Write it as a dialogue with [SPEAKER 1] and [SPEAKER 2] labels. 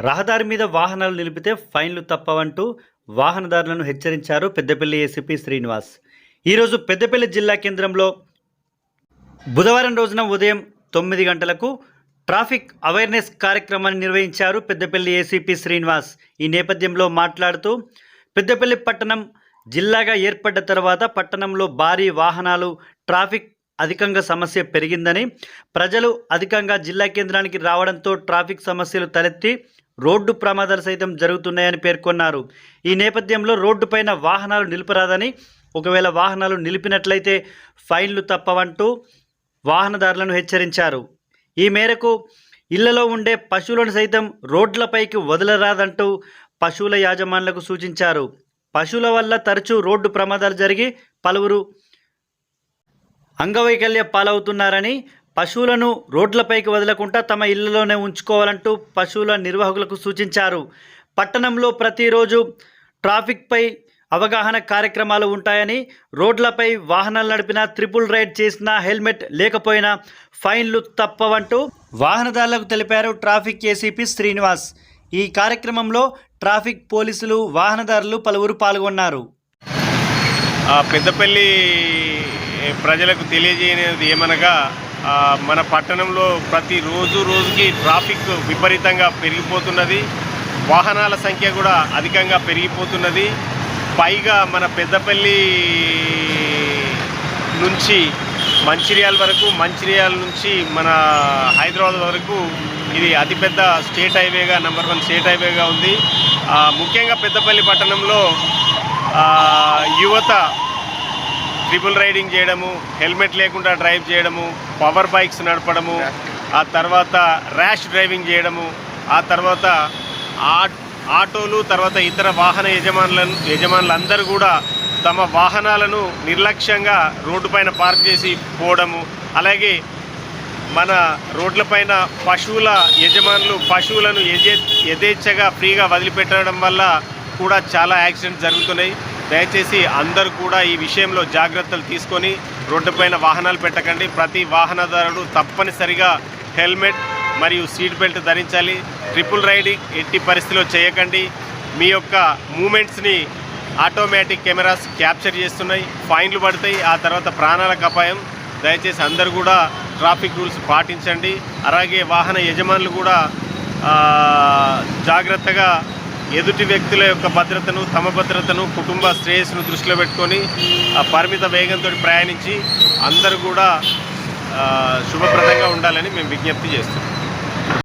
[SPEAKER 1] రహదారి మీద వాహనాలు నిలిపితే ఫైన్లు తప్పవంటూ వాహనదారులను హెచ్చరించారు పెద్దపల్లి ఏసీపీ శ్రీనివాస్. ఈరోజు పెద్దపల్లి జిల్లా కేంద్రంలో బుధవారం రోజున ఉదయం 9 గంటలకు ట్రాఫిక్ అవేర్నెస్ కార్యక్రమాన్ని నిర్వహించారు పెద్దపల్లి ఏసీపీ శ్రీనివాస్. ఈ నేపథ్యంలో మాట్లాడుతూ పెద్దపల్లి పట్టణం జిల్లాగా ఏర్పడ్డ తర్వాత పట్టణంలో భారీ వాహనాలు ట్రాఫిక్ అధికంగా సమస్య పెరిగిందని, ప్రజలు అధికంగా జిల్లా కేంద్రానికి రావడంతో ట్రాఫిక్ సమస్యలు తలెత్తి రోడ్డు ప్రమాదాలు సైతం జరుగుతున్నాయని పేర్కొన్నారు. ఈ నేపథ్యంలో రోడ్డుపైన వాహనాలు నిలిపరాదని, ఒకవేళ వాహనాలు నిలిపినట్లయితే ఫైన్లు తప్పవంటూ వాహనదారులను హెచ్చరించారు. ఈ మేరకు ఇళ్లలో ఉండే పశువులను సైతం రోడ్లపైకి వదలరాదంటూ పశువుల యాజమానులకు సూచించారు. పశువుల వల్ల తరచూ రోడ్డు ప్రమాదాలు జరిగి పలువురు అంగవైకల్య పాలవుతున్నారని, పశువులను రోడ్లపైకి వదలకుండా తమ ఇళ్లలోనే ఉంచుకోవాలంటూ పశువుల నిర్వాహకులకు సూచించారు. పట్టణంలో ప్రతిరోజు ట్రాఫిక్పై అవగాహన కార్యక్రమాలు ఉంటాయని, రోడ్లపై వాహనాలు నడిపినా, ట్రిపుల్ రైడ్ చేసినా, హెల్మెట్ లేకపోయినా ఫైన్లు తప్పవంటూ వాహనదారులకు తెలిపారు ట్రాఫిక్ ఏసీపీ శ్రీనివాస్. ఈ కార్యక్రమంలో ట్రాఫిక్ పోలీసులు, వాహనదారులు పలువురు పాల్గొన్నారు.
[SPEAKER 2] పెద్దపల్లి ప్రజలకు తెలియజేయనిది ఏమనగా, మన పట్టణంలో రోజుకి ట్రాఫిక్ విపరీతంగా పెరిగిపోతున్నది. వాహనాల సంఖ్య కూడా అధికంగా పెరిగిపోతున్నది. పైగా మన పెద్దపల్లి నుంచి మంచిర్యాల వరకు, మంచిర్యాల నుంచి మన హైదరాబాద్ వరకు ఇది అతిపెద్ద స్టేట్ హైవేగా, నెంబర్ 1 స్టేట్ హైవేగా ఉంది. ముఖ్యంగా పెద్దపల్లి పట్టణంలో యువత ట్రిపుల్ రైడింగ్ చేయడము, హెల్మెట్ లేకుండా డ్రైవ్ చేయడము, పవర్ బైక్స్ నడపడము, ఆ తర్వాత ర్యాష్ డ్రైవింగ్ చేయడము, ఆ తర్వాత ఆటోలు, తర్వాత ఇతర వాహన యజమానులందరూ కూడా తమ వాహనాలను నిర్లక్ష్యంగా రోడ్డుపైన పార్క్ చేసి పోవడము, అలాగే మన రోడ్లపైన పశువుల యజమానులు పశువులను యథేచ్ఛగా ఫ్రీగా వదిలిపెట్టడం వల్ల కూడా చాలా యాక్సిడెంట్స్ జరుగుతున్నాయి. దయచేసి అందరూ కూడా ఈ విషయంలో జాగ్రత్తలు తీసుకొని రోడ్డుపైన వాహనాలు పెట్టకండి. ప్రతి వాహనదారుడు తప్పనిసరిగా హెల్మెట్ మరియు సీట్ బెల్ట్ ధరించాలి. ట్రిపుల్ రైడింగ్ ఎట్టి పరిస్థితిలో చేయకండి. మీ యొక్క మూమెంట్స్ని ఆటోమేటిక్ కెమెరాస్ క్యాప్చర్ చేస్తున్నాయి, ఫైన్లు పడతాయి, ఆ తర్వాత ప్రాణాలకు అపాయం. దయచేసి అందరూ కూడా ట్రాఫిక్ రూల్స్ పాటించండి. అలాగే వాహన యజమానులు కూడా జాగ్రత్తగా ఎదుటి వ్యక్తుల యొక్క భద్రతను, తమ భద్రతను, కుటుంబ శ్రేయస్సును దృష్టిలో పెట్టుకొని పరిమిత వేగంతో ప్రయాణించి అందరూ కూడా శుభప్రదంగా ఉండాలని మేము విజ్ఞప్తి చేస్తున్నాం.